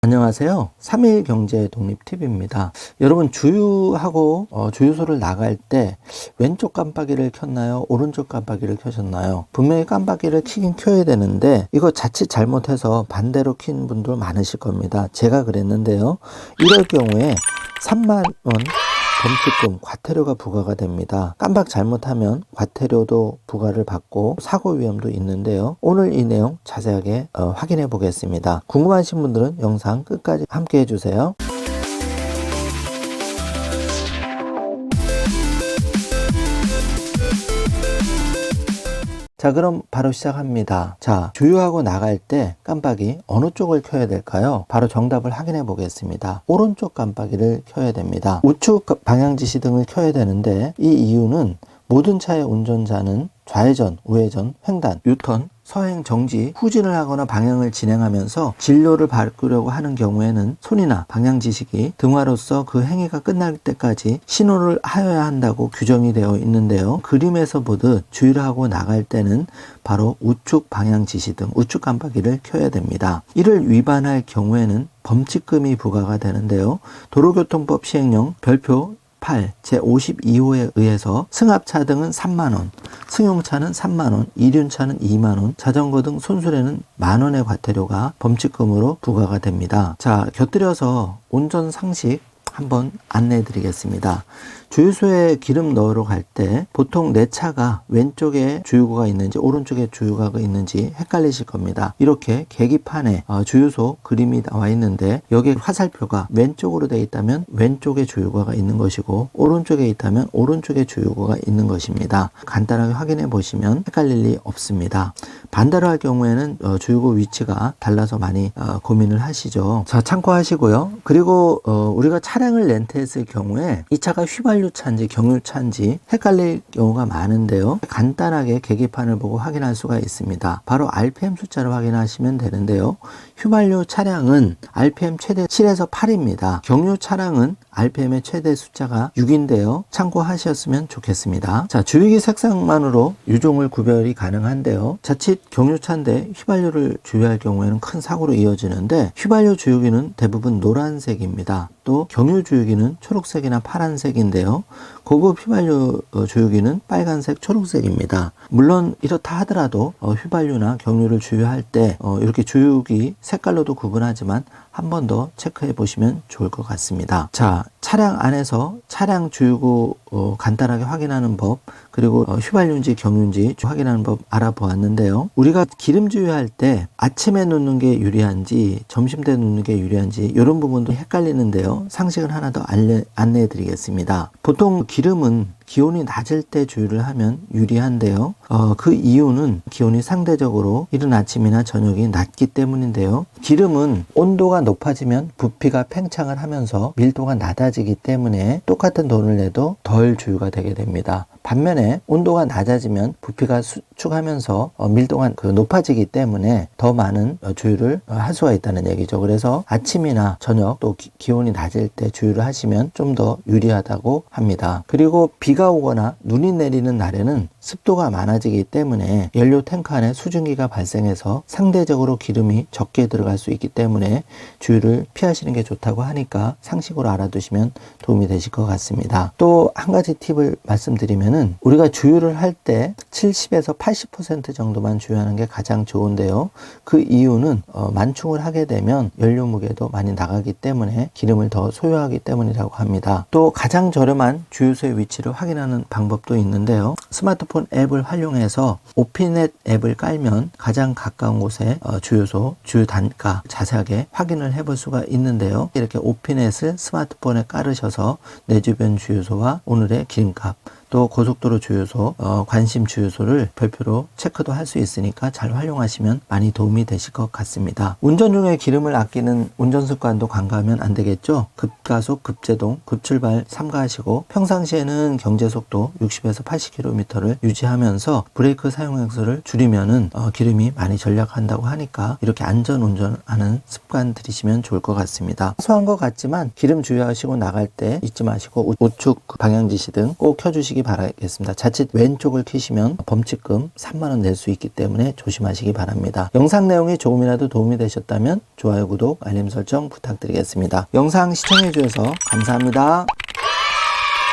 안녕하세요. 3일 경제 독립 팁입니다. 여러분 주유하고 주유소를 나갈 때 왼쪽 깜빡이를 켰나요? 오른쪽 깜빡이를 켜셨나요? 분명히 깜빡이를 켜긴 켜야 되는데 이거 자칫 잘못해서 반대로 킨 분들 많으실 겁니다. 제가 그랬는데요. 이럴 경우에 3만 원 범칙금, 과태료가 부과가 됩니다. 깜빡 잘못하면 과태료도 부과를 받고 사고 위험도 있는데요. 오늘 이 내용 자세하게 확인해 보겠습니다. 궁금하신 분들은 영상 끝까지 함께 해주세요. 자, 그럼 바로 시작합니다. 자, 주유하고 나갈 때 깜빡이 어느 쪽을 켜야 될까요? 바로 정답을 확인해 보겠습니다. 오른쪽 깜빡이를 켜야 됩니다. 우측 방향지시 등을 켜야 되는데 이 이유는 모든 차의 운전자는 좌회전, 우회전, 횡단, 유턴, 서행, 정지, 후진을 하거나 방향을 진행하면서 진로를 바꾸려고 하는 경우에는 손이나 방향지식이 등화로서 그 행위가 끝날 때까지 신호를 하여야 한다고 규정이 되어 있는데요. 그림에서 보듯 주유를 하고 나갈 때는 바로 우측 방향지시등, 우측 깜빡이를 켜야 됩니다. 이를 위반할 경우에는 범칙금이 부과가 되는데요. 도로교통법 시행령 별표 8, 제52호에 의해서 승합차 등은 3만원, 승용차는 3만원, 이륜차는 2만원, 자전거 등 손수레는 만원의 과태료가 범칙금으로 부과가 됩니다. 자, 곁들여서 운전 상식 한번 안내해 드리겠습니다. 주유소에 기름 넣으러 갈 때 보통 내 차가 왼쪽에 주유구가 있는지 오른쪽에 주유구가 있는지 헷갈리실 겁니다. 이렇게 계기판에 주유소 그림이 나와 있는데 여기에 화살표가 왼쪽으로 되어 있다면 왼쪽에 주유구가 있는 것이고 오른쪽에 있다면 오른쪽에 주유구가 있는 것입니다. 간단하게 확인해 보시면 헷갈릴 리 없습니다. 반대로 할 경우에는 주유구 위치가 달라서 많이 고민을 하시죠. 자, 참고하시고요. 그리고 우리가 차량을 렌트했을 경우에 이 차가 휘발유차인지 경유차인지 헷갈릴 경우가 많은데요. 간단하게 계기판을 보고 확인할 수가 있습니다. 바로 RPM 숫자를 확인하시면 되는데요. 휘발유 차량은 RPM 최대 7에서 8입니다. 경유 차량은 RPM의 최대 숫자가 6인데요. 참고하셨으면 좋겠습니다. 자, 주유기 색상만으로 유종을 구별이 가능한데요. 자칫 경유차인데 휘발유를 주유할 경우에는 큰 사고로 이어지는데 휘발유 주유기는 대부분 노란색입니다. 또 경유 주유기는 초록색이나 파란색인데요. 고급 휘발유 주유기는 빨간색, 초록색입니다. 물론 이렇다 하더라도 휘발유나 경유를 주유할 때 이렇게 주유기 색깔로도 구분하지만 한 번 더 체크해 보시면 좋을 것 같습니다. 자, 차량 안에서 차량 주유구 간단하게 확인하는 법, 그리고 휘발유인지 경유인지 확인하는 법 알아보았는데요. 우리가 기름 주유할 때 아침에 넣는 게 유리한지 점심때 넣는 게 유리한지 이런 부분도 헷갈리는데요. 상식을 하나 더 안내해 드리겠습니다. 보통 기름은 기온이 낮을 때 주유를 하면 유리한데요. 그 이유는 기온이 상대적으로 이른 아침이나 저녁이 낮기 때문인데요. 기름은 온도가 높아지면 부피가 팽창을 하면서 밀도가 낮아지기 때문에 똑같은 돈을 내도 덜 주유가 되게 됩니다. 반면에 온도가 낮아지면 부피가 수축하면서 밀도가 높아지기 때문에 더 많은 주유를 할 수가 있다는 얘기죠. 그래서 아침이나 저녁 또 기온이 낮을 때 주유를 하시면 좀 더 유리하다고 합니다. 그리고 비가 오거나 눈이 내리는 날에는 습도가 많아지기 때문에 연료 탱크 안에 수증기가 발생해서 상대적으로 기름이 적게 들어갈 수 있기 때문에 주유를 피하시는 게 좋다고 하니까 상식으로 알아두시면 도움이 되실 것 같습니다. 또 한 가지 팁을 말씀드리면은 우리가 주유를 할 때 70에서 80% 정도만 주유하는 게 가장 좋은데요. 그 이유는 만충을 하게 되면 연료 무게도 많이 나가기 때문에 기름을 더 소요하기 때문이라고 합니다. 또 가장 저렴한 주유소의 위치를 확인하는 방법도 있는데요. 스마트폰 앱을 활용해서 오피넷 앱을 깔면 가장 가까운 곳에 주유소, 주유 단가 자세하게 확인을 해볼 수가 있는데요. 이렇게 오피넷을 스마트폰에 깔으셔서 내 주변 주유소와 오늘의 기름값, 또 고속도로 주유소, 관심 주유소를 별표로 체크도 할 수 있으니까 잘 활용하시면 많이 도움이 되실 것 같습니다. 운전 중에 기름을 아끼는 운전 습관도 간과하면 안 되겠죠. 급가속, 급제동, 급출발 삼가하시고 평상시에는 경제속도 60에서 80km를 유지하면서 브레이크 사용 횟수를 줄이면은 기름이 많이 절약한다고 하니까 이렇게 안전 운전하는 습관 들이시면 좋을 것 같습니다. 사소한 것 같지만 기름 주유하시고 나갈 때 잊지 마시고 우측 방향지시 등 꼭 켜주시기 조심하시기 바라겠습니다. 자칫 왼쪽을 켜시면 범칙금 3만 원 낼 수 있기 때문에 조심하시기 바랍니다. 영상 내용이 조금이라도 도움이 되셨다면 좋아요, 구독, 알림 설정 부탁드리겠습니다. 영상 시청해 주셔서 감사합니다.